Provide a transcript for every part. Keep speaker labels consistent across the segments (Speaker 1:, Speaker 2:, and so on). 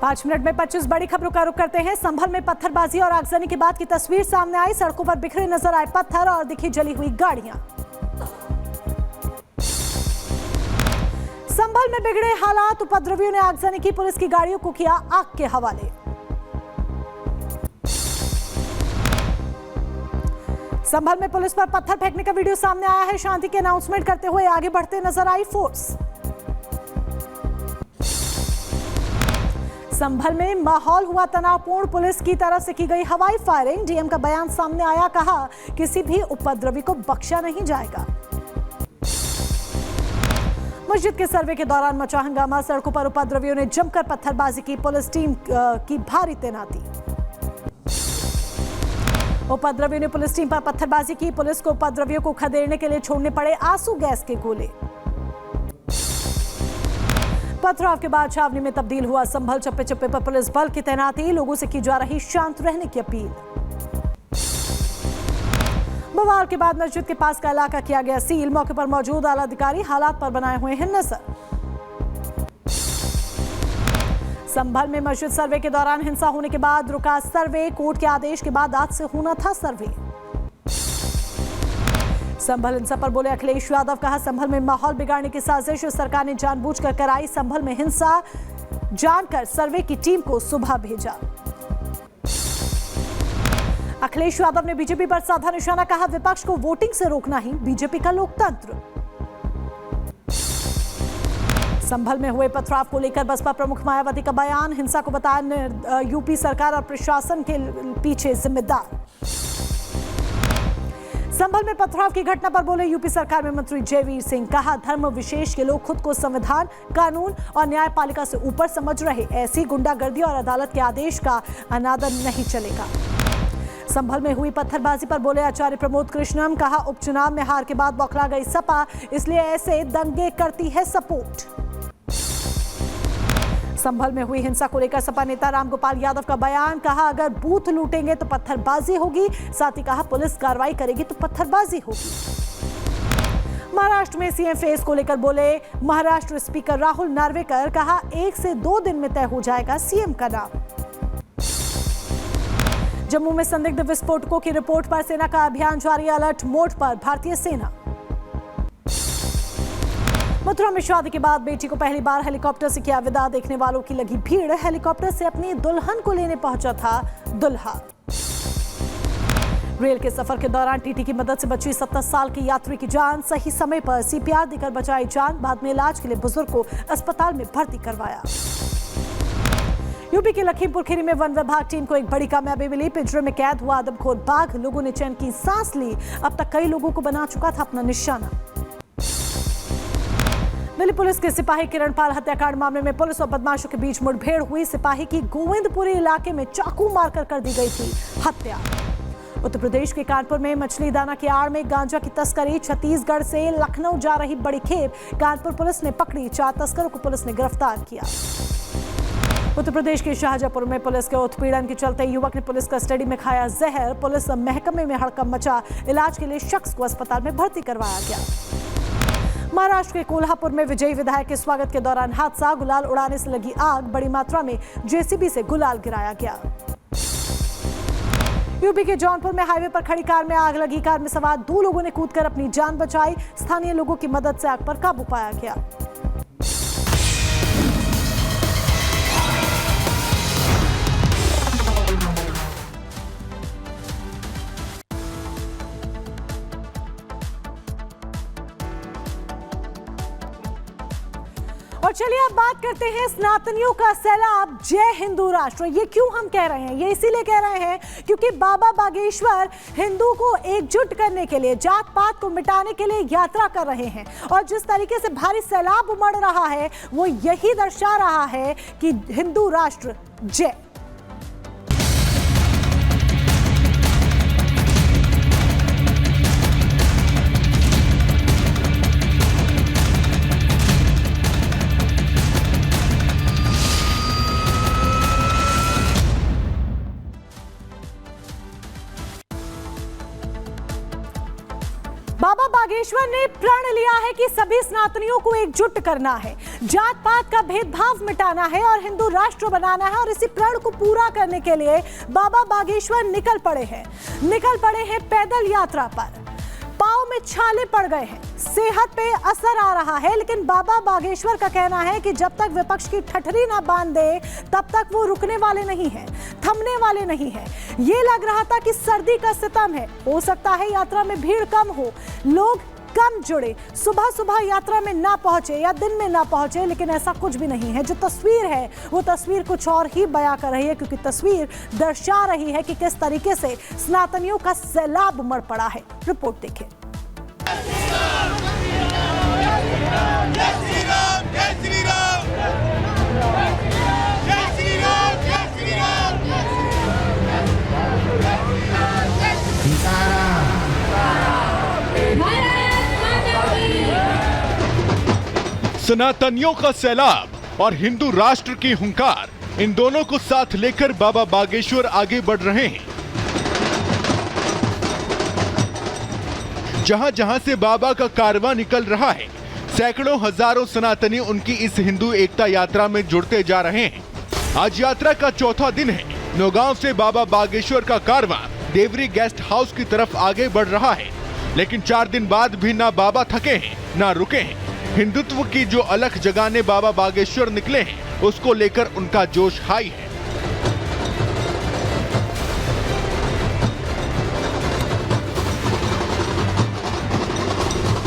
Speaker 1: 5 minute में 25 बड़ी खबरों का रुख करते हैं। संभल में पत्थरबाजी और आगजनी के बाद की तस्वीर सामने आई। सड़कों पर बिखरे नजर आए पत्थर और दिखी जली हुई गाड़ियां। संभल में बिगड़े हालात, उपद्रवियों ने आगजनी की, पुलिस की गाड़ियों को किया आग के हवाले। संभल में पुलिस पर पत्थर फेंकने का वीडियो सामने आया है। शांति की अनाउंसमेंट करते हुए आगे बढ़ते नजर आई फोर्स। संभल में माहौल हुआ तनावपूर्ण, पुलिस की तरफ से की गई हवाई फायरिंग। डीएम का बयान सामने आया, कहा किसी भी उपद्रवी को बख्शा नहीं जाएगा। मस्जिद के सर्वे के दौरान मचा हंगामा, सड़कों पर उपद्रवियों ने जमकर पत्थरबाजी की, पुलिस टीम की भारी तैनाती। उपद्रवियों ने पुलिस टीम पर पत्थरबाजी की, पुलिस को उपद्रवियों को खदेड़ने के लिए छोड़ने पड़े आंसू गैस के गोले। पथराव के बाद छावनी में तब्दील हुआ संभल, चप्पे चप्पे पर पुलिस बल की तैनाती, लोगों से की जा रही शांत रहने की अपील। बवाल के बाद मस्जिद के पास का इलाका किया गया सील, मौके पर मौजूद आला अधिकारी हालात पर बनाए हुए हैं नजर। संभल में मस्जिद सर्वे के दौरान हिंसा होने के बाद रुका सर्वे, कोर्ट के आदेश के बाद आज से होना था सर्वे। संभल हिंसा पर बोले अखिलेश यादव, कहा संभल में माहौल बिगाड़ने की साजिश सरकार ने जानबूझकर कराई। संभल में हिंसा जानकर सर्वे की टीम को सुबह भेजा। अखिलेश यादव ने बीजेपी पर साधा निशाना, कहा विपक्ष को वोटिंग से रोकना ही बीजेपी का लोकतंत्र। संभल में हुए पथराव को लेकर बसपा प्रमुख मायावती का बयान, हिंसा को बताया यूपी सरकार और प्रशासन के पीछे जिम्मेदार। संभल में पथराव की घटना पर बोले यूपी सरकार में मंत्री जयवीर सिंह, कहा धर्म विशेष के लोग खुद को संविधान, कानून और न्यायपालिका से ऊपर समझ रहे, ऐसी गुंडागर्दी और अदालत के आदेश का अनादर नहीं चलेगा। संभल में हुई पत्थरबाजी पर बोले आचार्य प्रमोद कृष्णम, कहा उपचुनाव में हार के बाद बौखला गई सपा, इसलिए ऐसे दंगे करती है सपोर्ट। संभल में हुई हिंसा को लेकर सपा नेता रामगोपाल यादव का बयान, कहा अगर बूथ लूटेंगे तो पत्थरबाजी होगी, साथ ही कहा पुलिस कार्रवाई करेगी तो पत्थरबाजी होगी। महाराष्ट्र में सीएम फेस को लेकर बोले महाराष्ट्र स्पीकर राहुल नार्वेकर, कहा 1 से 2 दिन में तय हो जाएगा सीएम का नाम। जम्मू में संदिग्ध विस्फोटकों की रिपोर्ट पर सेना का अभियान जारी, अलर्ट मोड पर भारतीय सेना। मथुरा में शादी के बाद बेटी को पहली बार हेलीकॉप्टर से किया विदा, देखने वालों की लगी भीड़, हेलीकॉप्टर से अपनी दुल्हन को लेने पहुंचा था दुल्हा। रेल के सफर के दौरान टीटी की मदद से बची 70 साल की यात्री की जान, सही समय पर सीपीआर देकर बचाई जान, बाद में इलाज के लिए बुजुर्ग को अस्पताल में भर्ती करवाया। यूपी के लखीमपुर खीरी में वन विभाग टीम को एक बड़ी कामयाबी मिली, पिंजरे में कैद हुआ आदमखोर बाघ, लोगों ने चैन की सांस ली, अब तक कई लोगों को बना चुका था अपना निशाना। दिल्ली पुलिस के सिपाही किरणपाल हत्याकांड मामले में पुलिस और बदमाशों के बीच मुठभेड़ हुई, सिपाही की गोविंदपुरी इलाके में चाकू मारकर कर दी गई थी हत्या। उत्तर प्रदेश के कानपुर में मछली दाना की आड़ में गांजा की तस्करी, छत्तीसगढ़ से लखनऊ जा रही बड़ी खेप कानपुर पुलिस ने पकड़ी, 4 तस्करों को पुलिस ने गिरफ्तार किया। उत्तर प्रदेश के शाहजहांपुर में पुलिस के उत्पीड़न के चलते युवक ने पुलिस कस्टडी में खाया जहर, पुलिस महकमे में हड़कंप मचा, इलाज के लिए शख्स को अस्पताल में भर्ती करवाया गया। महाराष्ट्र के कोल्हापुर में विजयी विधायक के स्वागत के दौरान हादसा, गुलाल उड़ाने से लगी आग, बड़ी मात्रा में जेसीबी से गुलाल गिराया गया। यूपी के जौनपुर में हाईवे पर खड़ी कार में आग लगी, कार में सवार 2 लोगों ने कूदकर अपनी जान बचाई, स्थानीय लोगों की मदद से आग पर काबू पाया गया। और चलिए अब बात करते हैं सनातनियों का सैलाब, जय हिंदू राष्ट्र। ये क्यों हम कह रहे हैं? ये इसीलिए कह रहे हैं क्योंकि बाबा बागेश्वर हिंदू को एकजुट करने के लिए, जात पात को मिटाने के लिए यात्रा कर रहे हैं, और जिस तरीके से भारी सैलाब उमड़ रहा है वो यही दर्शा रहा है कि हिंदू राष्ट्र जय। बाबा बागेश्वर ने प्रण लिया है कि सभी सनातनियों को एकजुट करना है। जात पात का भेदभाव मिटाना है और हिंदू राष्ट्र बनाना है और इसी प्रण को पूरा करने के लिए बाबा बागेश्वर निकल पड़े हैं पैदल यात्रा पर। पांव में छाले पड़ गए हैं, सेहत पे असर आ रहा है, लेकिन बाबा बागेश्वर का कहना है कि जब तक विपक्ष की ठठरी ना बांध दे तब तक वो रुकने वाले नहीं हैं, थमने वाले नहीं हैं। ये लग रहा था कि सर्दी का सितम है, हो सकता है यात्रा में भीड़ कम हो, लोग कम जुड़े, सुबह सुबह यात्रा में ना पहुंचे या दिन में ना पहुंचे, लेकिन ऐसा कुछ भी नहीं है। जो तस्वीर है वो तस्वीर कुछ और ही बयां कर रही है, क्योंकि तस्वीर दर्शा रही है कि किस तरीके से सनातनियों का सैलाब उमड़ पड़ा है। रिपोर्ट देखें।
Speaker 2: सनातनियों का सैलाब और हिंदू राष्ट्र की हुंकार, इन दोनों को साथ लेकर बाबा बागेश्वर आगे बढ़ रहे हैं। जहां जहां से बाबा का कारवां निकल रहा है, सैकड़ों हजारों सनातनी उनकी इस हिंदू एकता यात्रा में जुड़ते जा रहे हैं। आज यात्रा का चौथा दिन है। नौगांव से बाबा बागेश्वर का कारवां देवरी गेस्ट हाउस की तरफ आगे बढ़ रहा है, लेकिन 4 दिन बाद भी ना बाबा थके हैं ना रुके हैं। हिंदुत्व की जो अलख जगाने बाबा बागेश्वर निकले हैं, उसको लेकर उनका जोश हाई है।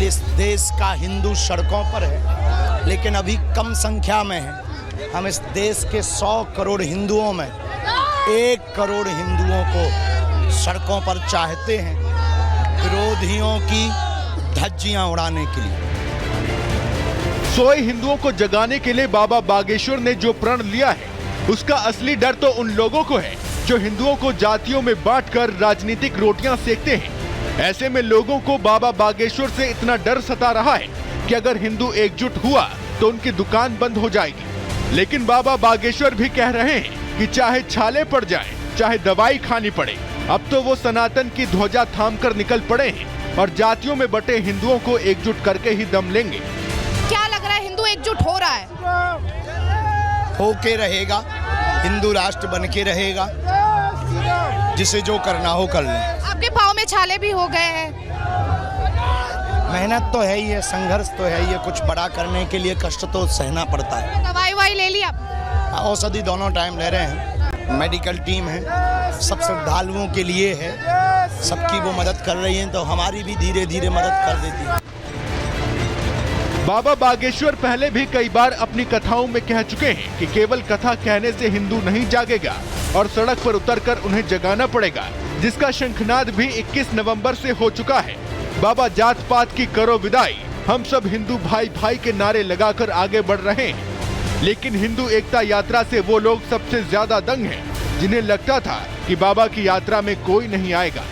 Speaker 3: इस देश का हिंदू सड़कों पर है, लेकिन अभी कम संख्या में है। हम इस देश के 100 करोड़ हिंदुओं में 1 करोड़ हिंदुओं को सड़कों पर चाहते हैं, विरोधियों की धज्जियां उड़ाने के लिए।
Speaker 2: सोए हिंदुओं को जगाने के लिए बाबा बागेश्वर ने जो प्रण लिया है, उसका असली डर तो उन लोगों को है जो हिंदुओं को जातियों में बांटकर राजनीतिक रोटियां सेकते हैं। ऐसे में लोगों को बाबा बागेश्वर से इतना डर सता रहा है कि अगर हिंदू एकजुट हुआ तो उनकी दुकान बंद हो जाएगी। लेकिन बाबा बागेश्वर भी कह रहे हैं कि चाहे छाले पड़ जाए, चाहे दवाई खानी पड़े, अब तो वो सनातन की ध्वजा थाम कर निकल पड़े हैं और जातियों में बटे हिंदुओं को एकजुट करके ही दम लेंगे।
Speaker 4: क्या लग रहा है, हिंदू एकजुट हो रहा है?
Speaker 3: होके रहेगा, हिंदू राष्ट्र बन के रहेगा, जिसे जो करना हो कर ले।
Speaker 4: आपके पाँव में छाले भी हो गए हैं।
Speaker 3: मेहनत तो है ही है, संघर्ष तो है ही है, कुछ बड़ा करने के लिए कष्ट तो सहना पड़ता है।
Speaker 4: दवाई वाई ले ली आप?
Speaker 3: औषधि दोनों टाइम ले रहे हैं। मेडिकल टीम है, सब श्रद्धालुओं के लिए है, सबकी वो मदद कर रही है, तो हमारी भी धीरे धीरे मदद कर देती है।
Speaker 2: बाबा बागेश्वर पहले भी कई बार अपनी कथाओं में कह चुके हैं कि केवल कथा कहने से हिंदू नहीं जागेगा और सड़क पर उतरकर उन्हें जगाना पड़ेगा, जिसका शंखनाद भी 21 नवंबर से हो चुका है। बाबा जात पात की करो विदाई, हम सब हिंदू भाई भाई के नारे लगाकर आगे बढ़ रहे हैं। लेकिन हिंदू एकता यात्रा से वो लोग सबसे ज्यादा दंग हैं, जिन्हें लगता था कि बाबा की यात्रा में कोई नहीं आएगा।